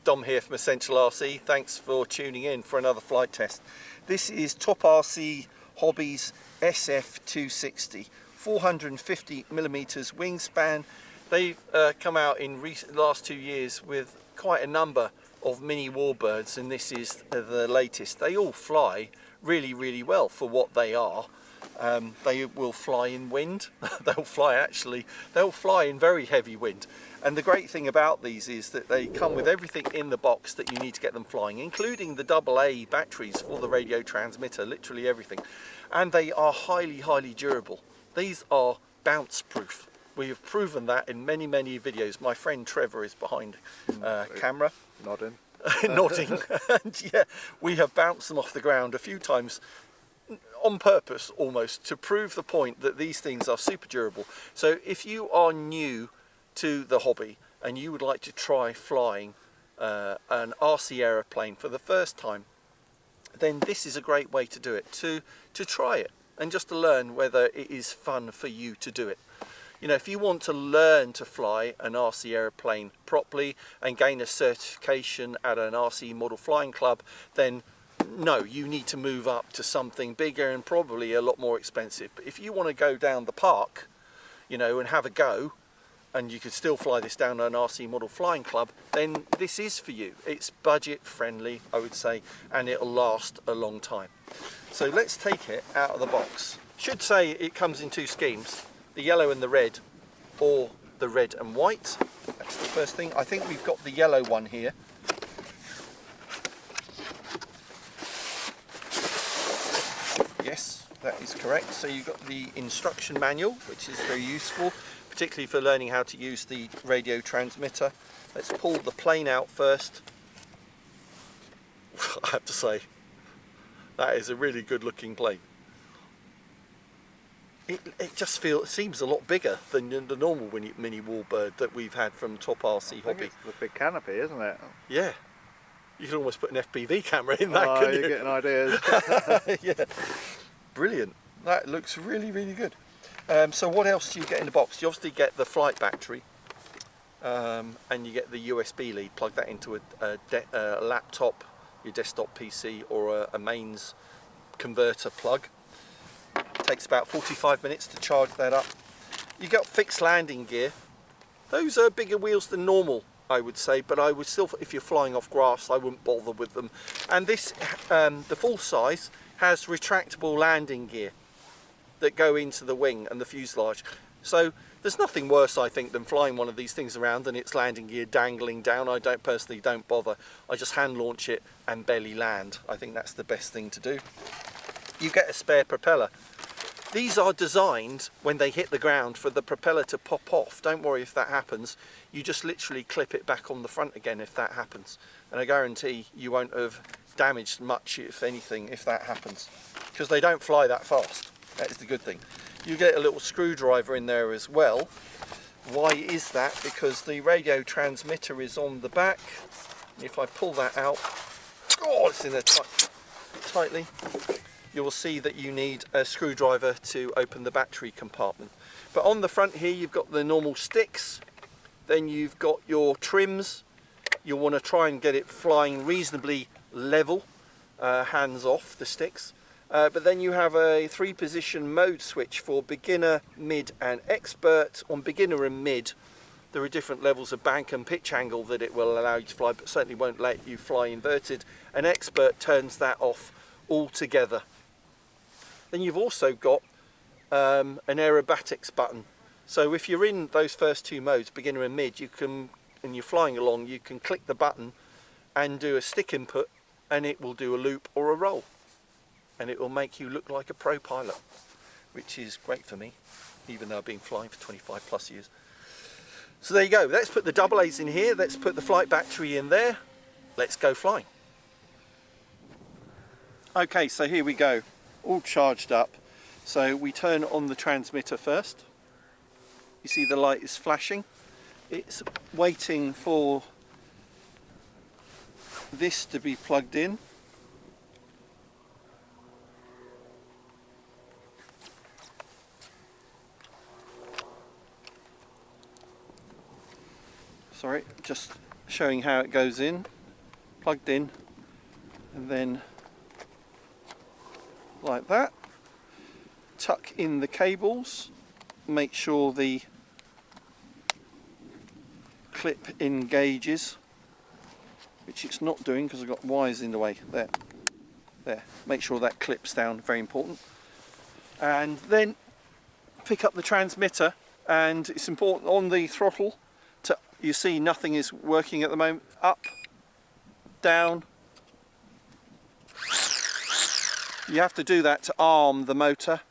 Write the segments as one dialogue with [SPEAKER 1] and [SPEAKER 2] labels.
[SPEAKER 1] Dom here from Essential RC. Thanks for tuning in for another flight test. This is Top RC Hobbies SF260, 450mm wingspan. They've come out in last 2 years with quite a number of mini warbirds, and this is the latest. They all fly really well for what they are. They will fly in wind. They'll fly in very heavy wind. And the great thing about these is that they come with everything in the box that you need to get them flying, including the AA batteries for the radio transmitter, literally everything. And they are highly durable. These are bounce proof. We have proven that in many videos. My friend Trevor is behind camera.
[SPEAKER 2] Nodding.
[SPEAKER 1] Nodding. And yeah, we have bounced them off the ground a few times on purpose almost to prove the point that these things are super durable. So if you are new to the hobby and you would like to try flying an RC aeroplane for the first time, then this is a great way to do it, to try it and just to learn whether it is fun for you to do it. You know, if you want to learn to fly an RC aeroplane properly and gain a certification at an RC model flying club, then no, you need to move up to something bigger and probably a lot more expensive. But if you want to go down the park, you know, and have a go, and you could still fly this down an RC model flying club, then this is for you. It's budget friendly, I would say, and it'll last a long time. So let's take it out of the box. Should say it comes in two schemes, the yellow and the red, or the red and white. That's the first thing. I think we've got the yellow one here. Yes, that is correct. So you've got the instruction manual, which is very useful, particularly for learning how to use the radio transmitter. Let's pull the plane out first. I have to say, that is a really good looking plane. It just seems a lot bigger than the normal mini warbird that we've had from Top RC Hobby.
[SPEAKER 2] It's the big canopy, isn't it?
[SPEAKER 1] Yeah. You can almost put an FPV camera in that, couldn't you?
[SPEAKER 2] You're getting ideas.
[SPEAKER 1] Yeah. Brilliant. That looks really good. So what else do you get in the box? You obviously get the flight battery, and you get the USB lead. Plug that into a laptop, your desktop PC, or a mains converter plug. Takes about 45 minutes to charge that up. You got fixed landing gear. Those are bigger wheels than normal, I would say, but I would still, if you're flying off grass, I wouldn't bother with them. And this, the full size, has retractable landing gear that go into the wing and the fuselage. So there's nothing worse, I think, than flying one of these things around and its landing gear dangling down. I personally don't bother. I just hand launch it and belly land. I think that's the best thing to do. You get a spare propeller. These are designed when they hit the ground for the propeller to pop off. Don't worry if that happens. You just literally clip it back on the front again if that happens. And I guarantee you won't have damaged much, if anything, if that happens. Because they don't fly that fast. That is the good thing. You get a little screwdriver in there as well. Why is that? Because the radio transmitter is on the back. If I pull that out, oh, it's in there tightly. You will see that you need a screwdriver to open the battery compartment. But on the front here, you've got the normal sticks. Then you've got your trims. You'll want to try and get it flying reasonably level, hands off the sticks. But then you have a 3-position mode switch for beginner, mid and expert. On beginner and mid, there are different levels of bank and pitch angle that it will allow you to fly, but certainly won't let you fly inverted. An expert turns that off altogether. Then you've also got an aerobatics button. So if you're in those first two modes, beginner and mid, you can, and you're flying along, you can click the button and do a stick input, and it will do a loop or a roll. And it will make you look like a pro pilot, which is great for me, even though I've been flying for 25 plus years. So there you go. Let's put the AA's in here. Let's put the flight battery in there. Let's go flying. Okay, so here we go. All charged up. So we turn on the transmitter first. You see the light is flashing. It's waiting for this to be plugged in. Sorry, just showing how it goes in. plugged in, and then like that. Tuck in the cables, make sure the clip engages, which it's not doing because I've got wires in the way. There. Make sure that clips down, very important. And then pick up the transmitter, and it's important on the throttle to, you see nothing is working at the moment, up, down. You have to do that to arm the motor,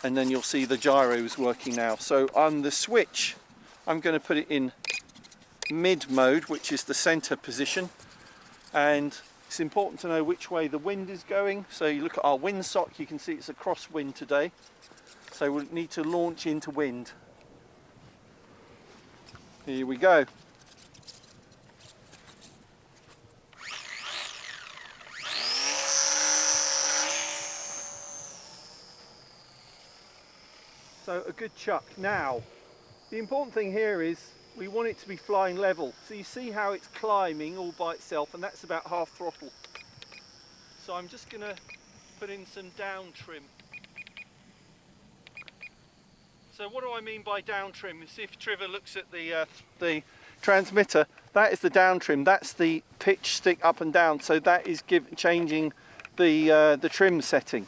[SPEAKER 1] and then you'll see the gyros working now. So on the switch, I'm going to put it in mid mode, which is the center position, and it's important to know which way the wind is going. So you look at our windsock, you can see it's a crosswind today, so we'll need to launch into wind. Here we go. So a good chuck. Now, the important thing here is we want it to be flying level. So you see how it's climbing all by itself, and that's about half throttle. So I'm just going to put in some down trim. So what do I mean by down trim? You see, if Trevor looks at the transmitter, that is the down trim. That's the pitch stick up and down. So that is changing the trim setting,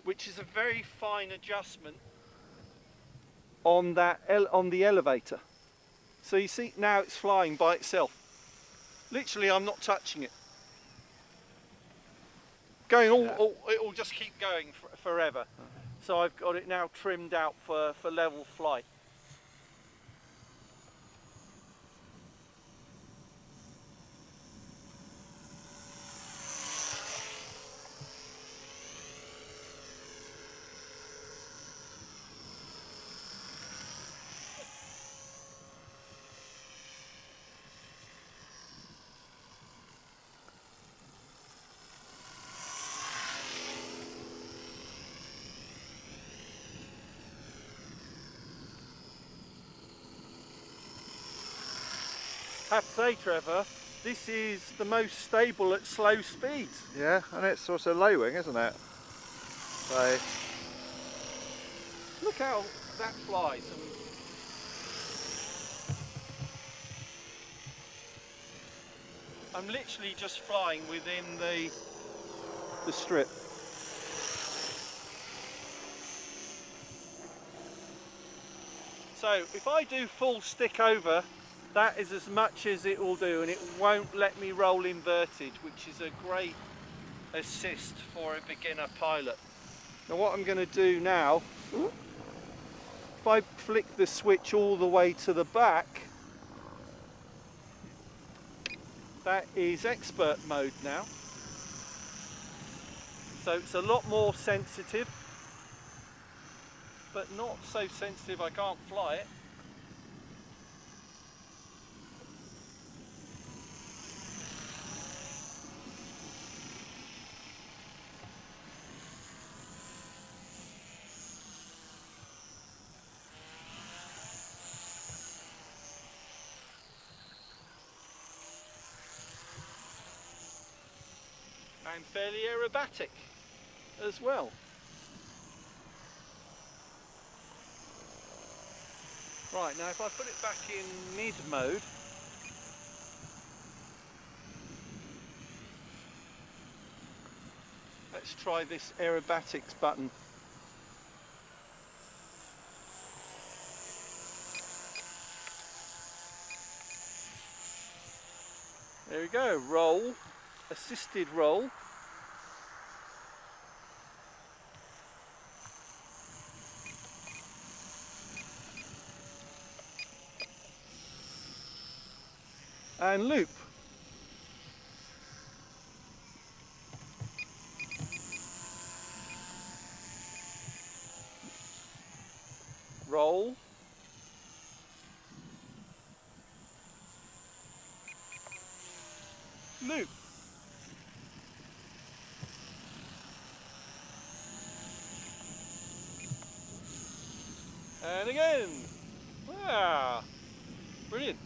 [SPEAKER 1] which is a very fine adjustment on the elevator. So you see now it's flying by itself. Literally, I'm not touching it. Going it will just keep going forever. So I've got it now trimmed out for level flight. I have to say, Trevor, this is the most stable at slow speeds.
[SPEAKER 2] Yeah, and it's also low wing, isn't it? So
[SPEAKER 1] Look how that flies. I'm literally just flying within the strip. So if I do full stick over, that is as much as it will do, and it won't let me roll inverted, which is a great assist for a beginner pilot. Now what I'm going to do now, if I flick the switch all the way to the back, that is expert mode now. So it's a lot more sensitive, but not so sensitive I can't fly it. And fairly aerobatic as well. Right, now if I put it back in mid mode, let's try this aerobatics button. There we go, roll, assisted roll. And loop. Roll. Loop. And again. Wow. Brilliant.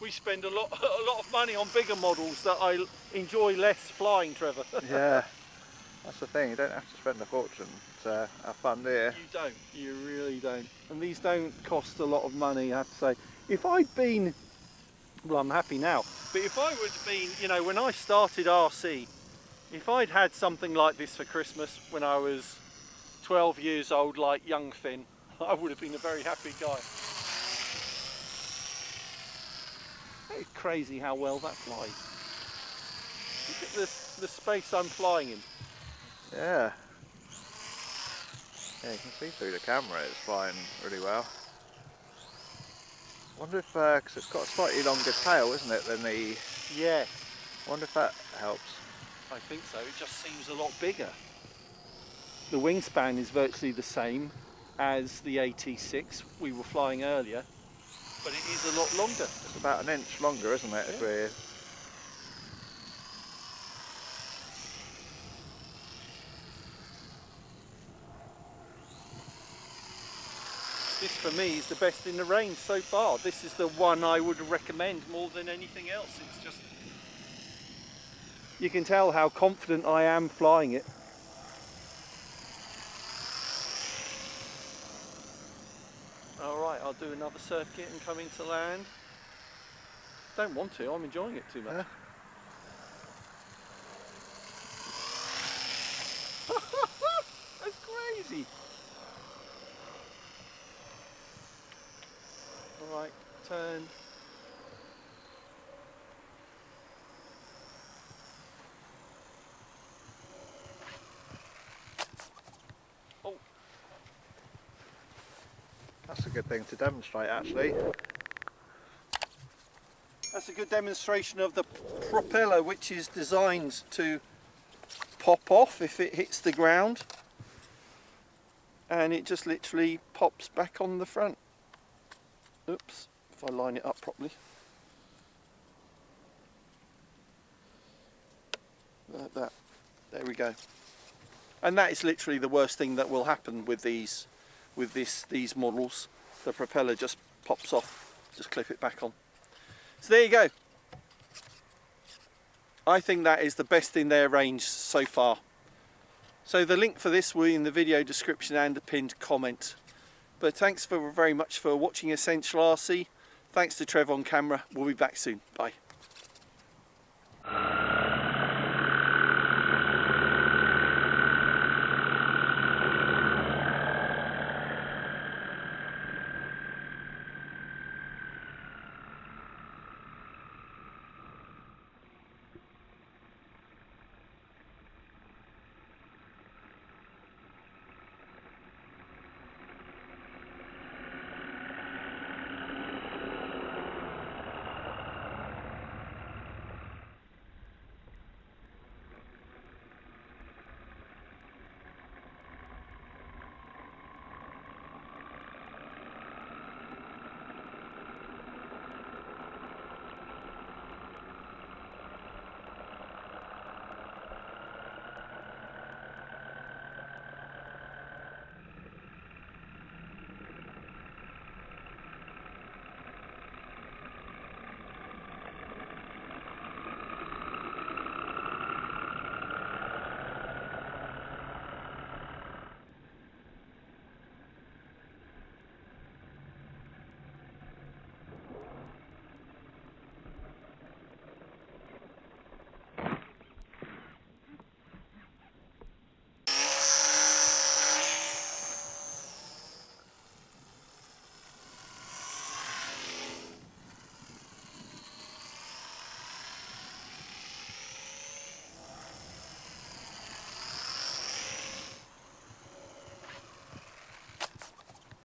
[SPEAKER 1] we spend a lot of money on bigger models that I enjoy less flying, Trevor.
[SPEAKER 2] Yeah, that's the thing, you don't have to spend a fortune to have fun, do you?
[SPEAKER 1] You don't, you really don't. And these don't cost a lot of money, I have to say. If I'd been, well, I'm happy now, but if I would have been, you know, when I started RC, if I'd had something like this for Christmas when I was 12 years old, like young Finn, I would have been a very happy guy. It's crazy how well that flies. Look at the space I'm flying in.
[SPEAKER 2] Yeah. Yeah, you can see through the camera it's flying really well. Wonder if, because it's got a slightly longer tail, isn't it, than the...
[SPEAKER 1] Yeah.
[SPEAKER 2] Wonder if that helps.
[SPEAKER 1] I think so, it just seems a lot bigger. The wingspan is virtually the same as the AT6 we were flying earlier, but it is a lot longer.
[SPEAKER 2] It's about an inch longer, isn't it?
[SPEAKER 1] Yeah.
[SPEAKER 2] If
[SPEAKER 1] This for me is the best in the range so far. This is the one I would recommend more than anything else. It's just, you can tell how confident I am flying it. Alright, I'll do another circuit and come into land. Don't want to, I'm enjoying it too much. That's crazy. Alright, turn. Oh.
[SPEAKER 2] that's a good thing to demonstrate, actually.
[SPEAKER 1] That's a good demonstration of the propeller, which is designed to pop off if it hits the ground, and it just literally pops back on the front. Oops, if I line it up properly. Like that. There we go. And that is literally the worst thing that will happen with these models. The propeller just pops off. Just clip it back on. So there you go. I think that is the best in their range so far. So the link for this will be in the video description and a pinned comment. But thanks very much for watching Essential RC. Thanks to Trev on camera. We'll be back soon. Bye.